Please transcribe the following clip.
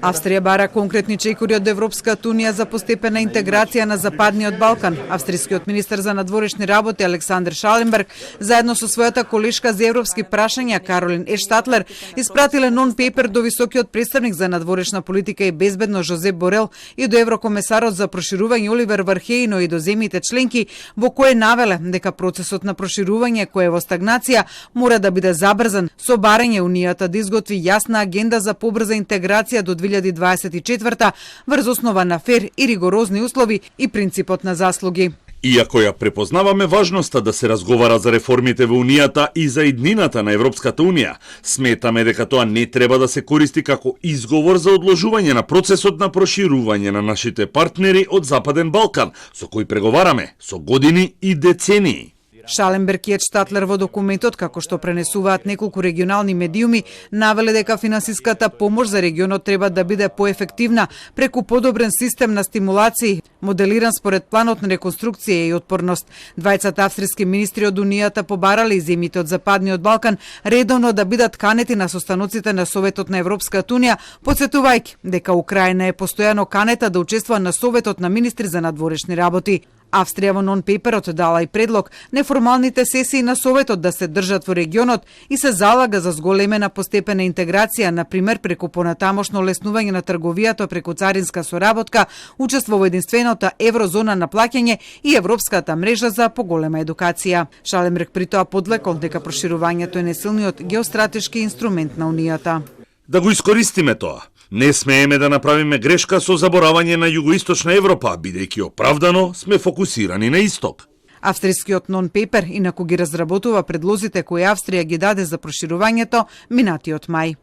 Австрија бара конкретни чекори од Европската унија за постепена интеграција на Западниот Балкан. Австрискиот министер за надворешни работи Александер Шаленберг, заедно со својата колешка за европски прашања Каролин Ештатлер, испратиле нон-пейпер до високиот представник за надворешна политика и безбедно Жозеп Борел и до еврокомесарот за проширување Оливер Вархејно и до земјите членки, во кое навеле дека процесот на проширување кој е во стагнација мора да биде забрзан со барање Унијата да изготви јасна агенда за побрза интеграција до 2024 врз основа на фер и ригорозни услови и принципот на заслуги. Иако ја препознаваме важноста да се разговара за реформите во Унијата и за иднината на Европската Унија, сметаме дека тоа не треба да се користи како изговор за одложување на процесот на проширување на нашите партнери од Западен Балкан, со кои преговараме со години и децении. Шаленберг и Едштатлер во документот, како што пренесуваат неколку регионални медиуми, навеле дека финансиската помош за регионот треба да биде поефективна преку подобрен систем на стимулации, моделиран според планот на реконструкција и отпорност. Двајцата австријски министри од Унијата побарале и земјите од Западниот Балкан редовно да бидат канети на состаноците на Советот на Европската Унија, потсетувајќи дека Украина е постојано канета да учествува на Советот на министри за надворешни работи. Австрија во нон-пейперот дала и предлог неформалните сесии на Советот да се држат во регионот и се залага за зголемена постепена интеграција, например преку понатамошно леснување на трговијата преку царинска соработка, учество во единствената еврозона на плаќање и европската мрежа за поголема едукација. Шаленберг при тоа подвлекол дека проширувањето е најсилниот геостратешки инструмент на Унијата. Да го искористиме тоа. Не смееме да направиме грешка со заборавање на Југоисточна Европа, бидејќи оправдано сме фокусирани на исток. Австријскиот нон-пейпер инаку ги разработува предлозите кои Австрија ги даде за проширувањето минатиот мај.